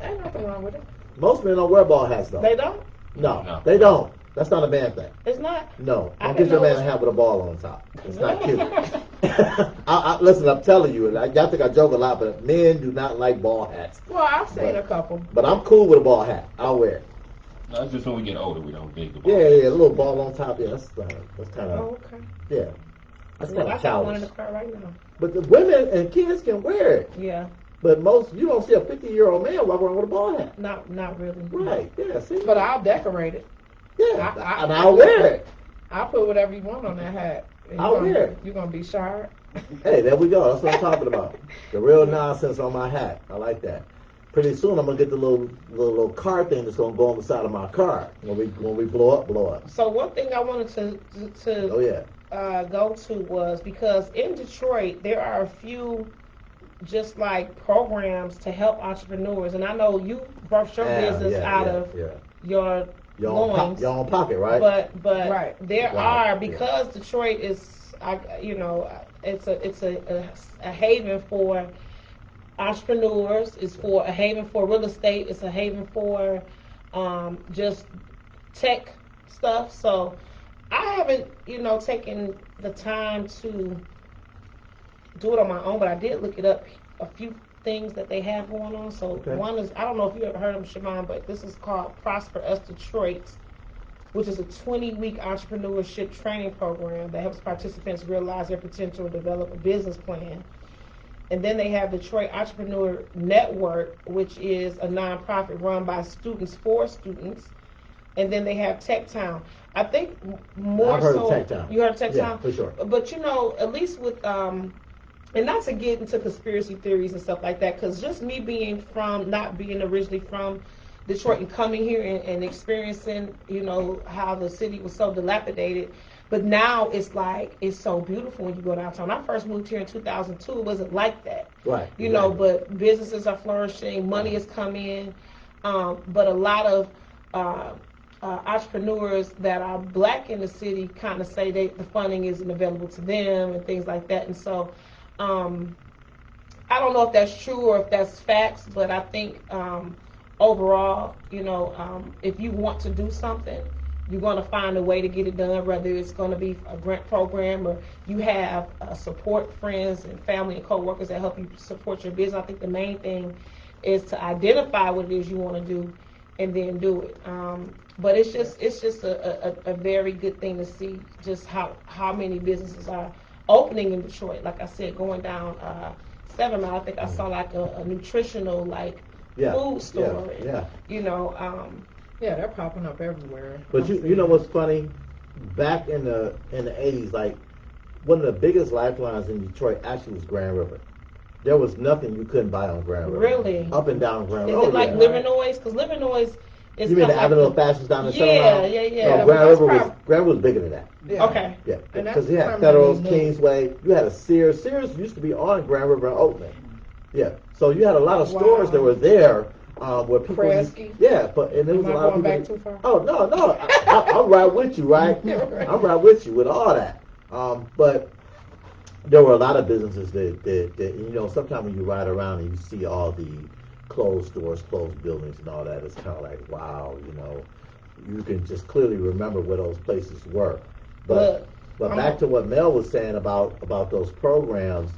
Ain't nothing wrong with it. Most men don't wear ball hats though. They don't? No, they don't. That's not a man thing. It's not? No, I don't didn't get your know man it a was- hat with a ball on top. It's not cute. Listen, I'm telling you, and y'all think I joke a lot, but men do not like ball hats. Well, I've seen a couple. But I'm cool with a ball hat. I'll wear it. No, it's just when we get older, we don't dig the ball. Yeah, a little ball on top. Yeah, that's kind of, Oh, okay. yeah. That's Well, kind I of got one in childish. the car right now. But the women and kids can wear it. Yeah, But you don't see a 50-year-old man walk around with a ball hat. not really. Right, yeah, see? But I'll decorate it. yeah, I- and I'll wear it. I'll put whatever you want on that hat. And I'll wear it. You're gonna be sharp. Hey, there we go. That's what I'm talking about. The real nonsense on my hat. I like that. Pretty soon I'm gonna get the little car thing that's gonna go on the side of my car. When we blow up. So one thing I wanted to Oh yeah. go to was because in Detroit there are a few just like programs to help entrepreneurs, and I know you birthed your business out of your loins, your own pocket, right? but Right. there Wow. are, because Detroit is, it's a haven for entrepreneurs. It's for a haven for real estate. It's a haven for just tech stuff. So I haven't, taken the time to do it on my own, but I did look it up, a few things that they have going on. So Okay. one is, I don't know if you ever heard of Shavonne, but this is called Prosper Us Detroit, which is a 20-week entrepreneurship training program that helps participants realize their potential and develop a business plan. And then they have Detroit Entrepreneur Network, which is a nonprofit run by students for students. And then they have Tech Town. I think more I've heard so. of Tech Town. You heard of Tech Yeah, Town? for sure. But at least with and not to get into conspiracy theories and stuff like that, because just me not being originally from Detroit and coming here and experiencing, how the city was so dilapidated. But now it's so beautiful when you go downtown. When I first moved here in 2002, it wasn't like that. Right. But businesses are flourishing, money has come in, but a lot of entrepreneurs that are black in the city kind of say the funding isn't available to them and things like that. And so I don't know if that's true or if that's facts, but I think overall, if you want to do something, you're going to find a way to get it done, whether it's going to be a grant program or you have support friends and family and co-workers that help you support your business. I think the main thing is to identify what it is you want to do and then do it. But it's just a very good thing to see just how many businesses are opening in Detroit. Like I said, going down 7 Mile, I think I saw like a nutritional food store. Yeah. Yeah, they're popping up everywhere. But you know what's funny? Back in the 80s, like one of the biggest lifelines in Detroit actually was Grand River. There was nothing you couldn't buy on Grand River. Really? Up and down Grand Is River. it like Livernois? Because Livernois It's You mean the kinda like Avenue of Fashions down in Yeah, Shenandoah? yeah, yeah. No, but Grand that's River was prob- Grand River was bigger than that. Yeah. Okay. Yeah, And because that's you had permanently Federal's, new. Kingsway, you had a Sears. Sears used to be on Grand River and Oakland. Yeah, so you had a lot of stores that Wow. were there where people. Kresge? Yeah, but and there was Am a I lot of going people. back too far? Oh no, I'm right with you, right? You're right. I'm right with you with all that. But there were a lot of businesses that you know. Sometimes when you ride around and you see all the closed stores, closed buildings, and all that, it's kind of like wow, you know. You can just clearly remember where those places were. Look, But I'm back a- to what Mel was saying about those programs,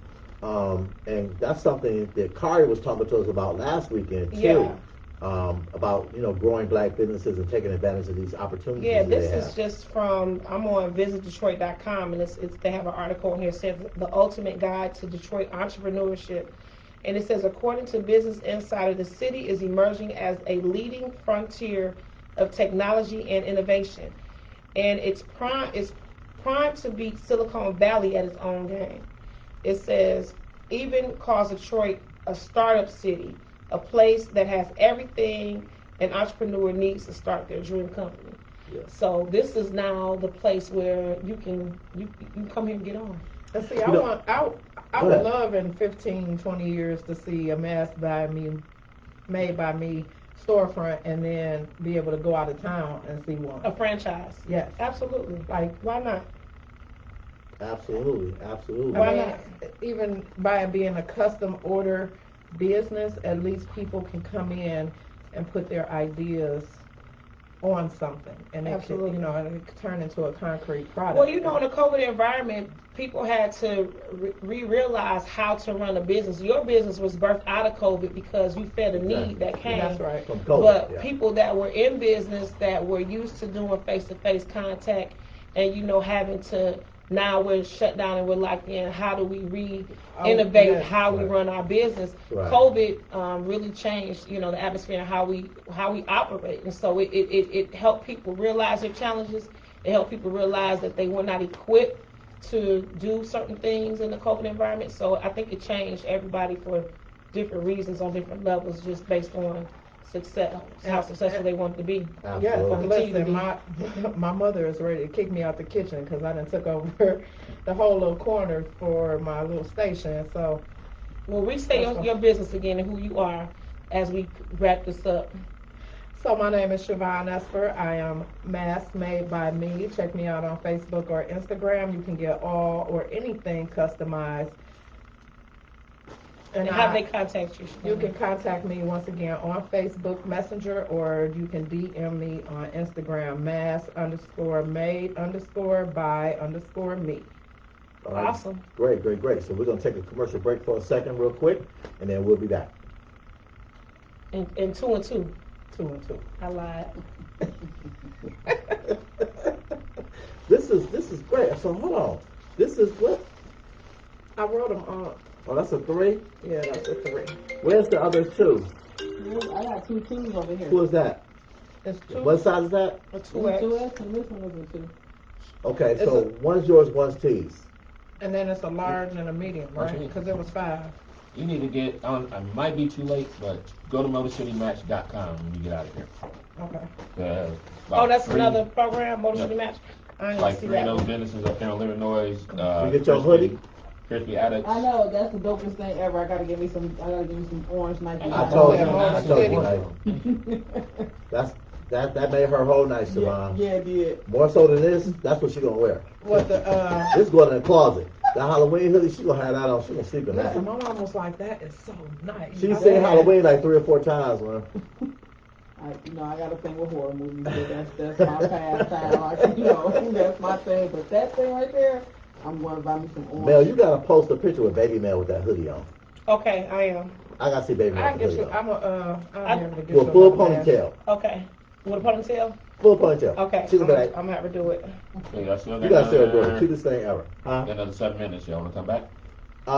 and that's something that Kari was talking to us about last weekend too. Yeah. About growing black businesses and taking advantage of these opportunities Yeah, that this they is have. just from, I'm on visitdetroit.com, and it's they have an article in here that says the ultimate guide to Detroit entrepreneurship. And it says, according to Business Insider, the city is emerging as a leading frontier of technology and innovation. And it's primed to beat Silicon Valley at its own game. It says, even calls Detroit a startup city, a place that has everything an entrepreneur needs to start their dream company. Yeah. So this is now the place where you can come here and get on. And see, You know- I Go would ahead. love in 15, 20 years to see a made by me storefront and then be able to go out of town and see one. A franchise. Yes. Absolutely. Like, why not? Absolutely. Why I mean, not? even by it being a custom order business, at least people can come in and put their ideas on something, and it could, Absolutely. and it could turn into a concrete product. Well, in a COVID environment, people had to realize how to run a business. Your business was birthed out of COVID because you fed a Exactly. need that came. That's right. From COVID, But yeah. people that were in business that were used to doing face-to-face contact and, having to, now we're shut down and we're locked in, how do we re-innovate yes. how we Right. run our business? Right. COVID really changed, the atmosphere and how we operate. And so it helped people realize their challenges. It helped people realize that they were not equipped to do certain things in the COVID environment. So I think it changed everybody for different reasons on different levels, just based on success, how successful they wanted to be. Yes, Absolutely. and Continue to listen, be. my mother is ready to kick me out the kitchen because I done took over the whole little corner for my little station. So, Well, restate your business again and who you are as we wrap this up. so my name is Shavonne Esper. I am Mask Made by Me. Check me out on Facebook or Instagram. You can get all or anything customized. And how they contact you? You can contact me once again on Facebook Messenger, or you can DM me on Instagram, mask_made_by_me. All right. Awesome. Great. So we're gonna take a commercial break for a second, real quick, and then we'll be back. And 2 and 2. 2 and 2. I lied. This is great. So hold on. This is what? I wrote them on. Oh, that's a 3. Yeah, that's a 3. Where's the other 2? I got 2 twos over here. Who is that? It's 2. What size is that? A This 2X. 2X and this one was a 2. Okay, It's so one's yours, one's T's. And then it's a large and a medium, What you right? mean? Because there was 5. You need to get on. I might be too late, but go to MotorCityMatch.com when you get out of here. Okay. Oh, that's three, another program, Motor City Yeah. Match. I didn't Like see 3 of that those one. businesses up there in Illinois. You get your hoodie? Crispy Addicts. I know, that's the dopest thing ever. I gotta give me some orange Nike. I I told you, Yeah, Motor I told City. you, like, that made her whole night, Yeah, Shavonne. yeah, it did. More so than this, that's what she gonna wear. What the, This going in the closet. That Halloween hoodie, she gonna have that on. She gonna sleep in that. listen, my mom was like, that is so nice. She I seen said, Halloween like 3 or 4 times, man. I got a thing with horror movies. But that's my pastime. That's my thing. But that thing right there, I'm going to buy me some orange. Mel, you gotta post a picture with Baby Mel with that hoodie on. Okay, I am. I gotta see Baby Mel I with get the you, hoodie on. I'll be able to get With you a full another mask. ponytail. Okay. With a ponytail? Full ponytail. Okay. She's gonna be like, I'm gonna have to do it. So y'all still you got gotta see her do it. another, Cutest thing ever. Huh? another 7 minutes. Y'all want to come back? Yeah,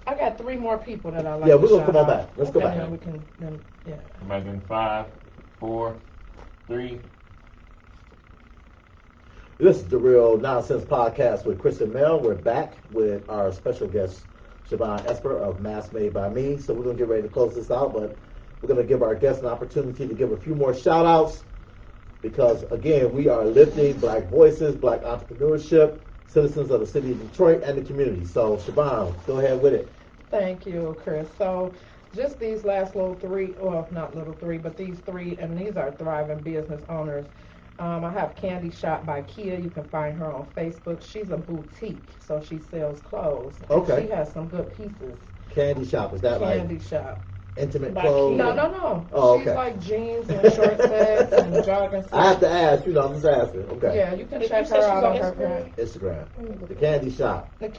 I got 3 more people that I like Yeah, to we're gonna shout come on out. back. Let's go And back. then we can, yeah. Imagine 5, 4, 3. This is the Real Nonsense Podcast with Chris and Mel. We're back with our special guest, Shavonne Esper of Mask Made by Me. So we're going to get ready to close this out. But We're going to give our guests an opportunity to give a few more shout outs because, again, we are lifting black voices, black entrepreneurship, citizens of the city of Detroit, and the community. So, Shavonne, go ahead with it. Thank you, Chris. So just these last little three, well, not little three, but these three, and these are thriving business owners. I have Candy Shop by Kia. You can find her on Facebook. She's a boutique, so she sells clothes. And Okay. she has some good pieces. Candy Shop, is that Candy like Shop. intimate By clothes? Kia. No. Oh, She's okay. like jeans and short sets and jogging sets. I have to ask, I'm just asking. Okay. Yeah, you can You check said her she's out on on her Instagram? page. Instagram. The Candy Shop. The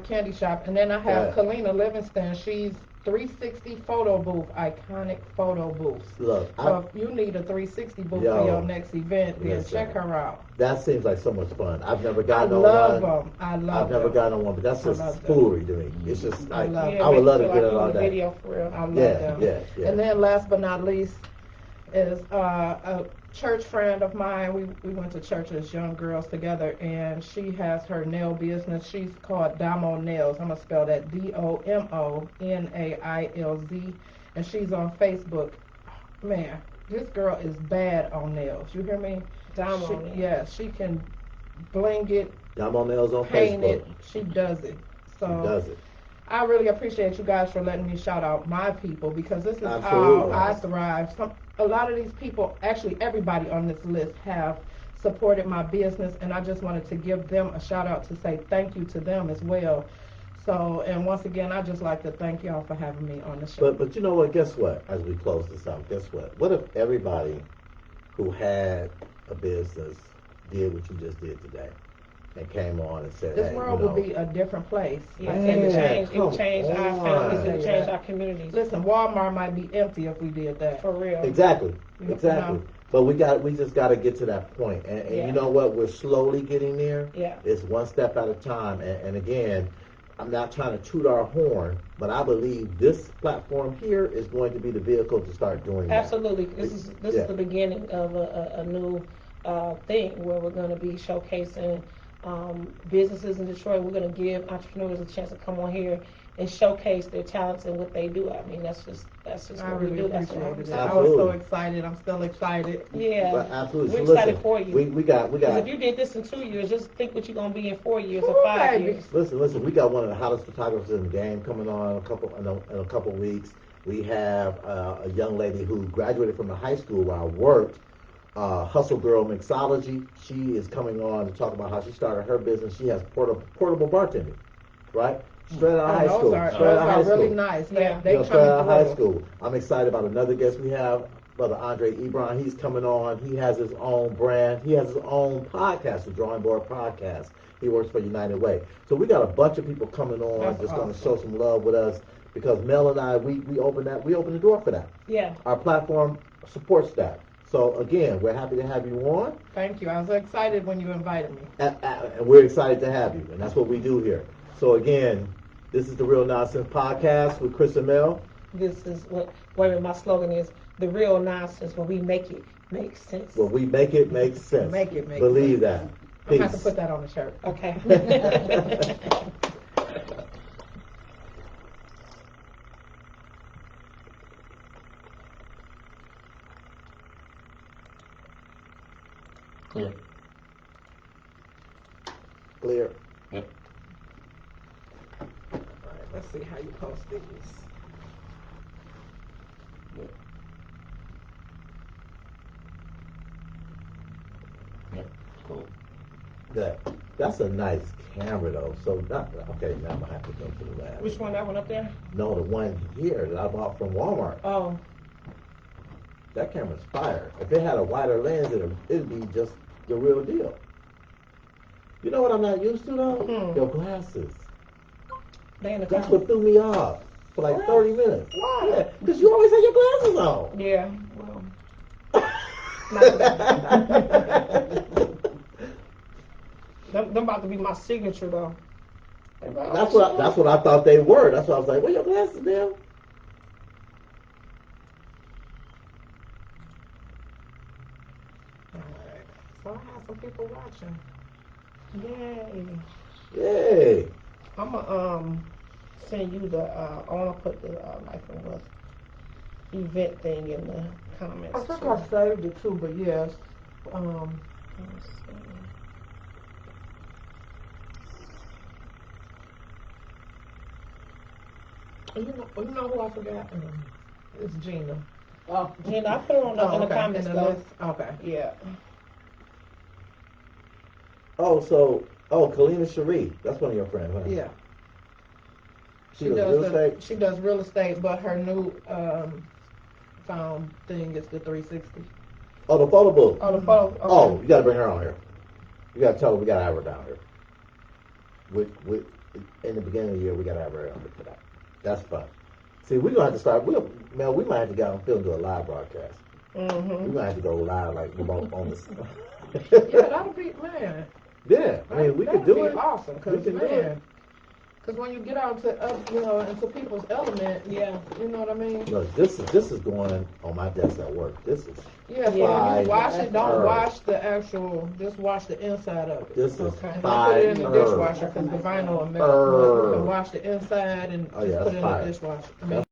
Candy Shop. And then I have Yeah. Kalina Livingston. She's 360 photo booth, iconic photo booths. Look, So if you need a 360 booth Yo, for your next event, then listen. check her out. that seems like so much fun. I've never I gotten on love one. them. I love I've never them. gotten on one, but that's I just love them. foolery to me. It's just I like, love Yeah, I would make love it to feel get like it you all in the day. video for real. I love Yeah, them. yeah. And then last but not least is a church friend of mine. We went to church as young girls together, and she has her nail business. She's called Damo Nails. I'm going to spell that DOMONAILZ. And she's on Facebook. Man, this girl is bad on nails. You hear me? Damo She, nails. yeah, she can bling it, Damo Nails on paint Facebook. it. She does it. So She does it. I really appreciate you guys for letting me shout out my people because this is Absolutely. how I thrive. A lot of these people, actually everybody on this list, have supported my business, and I just wanted to give them a shout out to say thank you to them as well. So, and once again, I just like to thank y'all for having me on the show. But you know what? Guess what? As we close this out, guess what? What if everybody who had a business did what you just did today and came on and said, This hey, world would be a different place. Yeah, I it tell you would that. change. It would change our come families. on. It would change our communities. Listen, Walmart might be empty if we did that. For real. Exactly. You Exactly. know? But we just got to get to that point. And Yeah. you know what? We're slowly getting there. Yeah. It's one step at a time. And again, I'm not trying to toot our horn, but I believe this platform here is going to be the vehicle to start doing that. Absolutely. This is the beginning of a new thing where we're going to be showcasing businesses in Detroit. We're going to give entrepreneurs a chance to come on here and showcase their talents and what they do. I mean, that's just I what we really do. That's what appreciated it. I'm I was so Absolutely. excited. I'm still excited. Yeah. But absolutely. We're So excited listen, for you. we got Because if you did this in 2 years, just think what you're going to be in 4 years or Ooh, 5 baby. years. Listen. We got one of the hottest photographers in the game coming on in a couple weeks. We have a young lady who graduated from the high school where I worked, Hustle Girl Mixology. She is coming on to talk about how she started her business. She has portable bartending, right? Straight out of high school. Those Straight out of high are really school. nice. Yeah. They Straight out of high coming school. I'm excited about another guest we have, Brother Andre Ebron. He's coming on. He has his own brand. He has his own podcast, the Drawing Board Podcast. He works for United Way. So we got a bunch of people coming on, That's just going to awesome. show some love with us because Mel and I, we open the door for that. Yeah. Our platform supports that. So again, we're happy to have you on, Thank you. I was excited when you invited me. and we're excited to have you, and that's what we do here. So again, this is the Real Nonsense Podcast with Chris and Mel. This is what my slogan is: the real nonsense where we make it make sense. Well, we make it make sense. Make it make Believe sense. that. I'm Peace. going to have to put that on the shirt. Okay. Clear. Clear. Yep. All right, let's see how you post these. Yep. Cool. Good. That's a nice camera though. So okay. Now I'm gonna have to go to the lab. Which one? That one up there? No, the one here that I bought from Walmart. Oh. That camera's fire. If it had a wider lens, it'd be just the real deal. You know what I'm not used to though? Your glasses. They in the That's car. what threw me off for like What? 30 minutes. Why? Yeah, because you always have your glasses on. Yeah. Well. Them about to be my signature though. That's what I thought they were. That's why I was like, where your glasses, Bill? All right. So I have some people watching. Yay. Yay. I'm gonna send you the. I wanna put the life and wealth event thing in the comments. I think too. I saved it too, but yes. You know who I forgot? It's Gina. Oh, Gina, I put her on in the okay. comments In the though. list? Okay. Yeah. Kalina Cherie. That's one of your friends, huh? Yeah. She does real estate? She does real estate, but her new found thing is the 360. Oh, the photo book. Oh, the photo. Okay. Oh, you gotta bring her on here. You gotta tell her we gotta have her down here. With in the beginning of the year, we gotta have her on here for that. That's fun. See, we're gonna have to start. We might have to get on film and do a live broadcast. Mm-hmm. We're gonna have to go live, like remote on this. Yeah, that'll be, man. Yeah, I mean, we could do it. Awesome, We cause can do it. man, cause when you get out to into people's element, Yeah. you know what I mean. Look, this is going on my desk at work. This is Yeah, so Yeah. when you wash it, don't Fire. wash the actual, just wash the inside of it. This is Okay. Don't put it in the fire. dishwasher because the vinyl will melt. But you can wash the inside and Oh, yeah, just put it in that's fire. the dishwasher. I mean, That's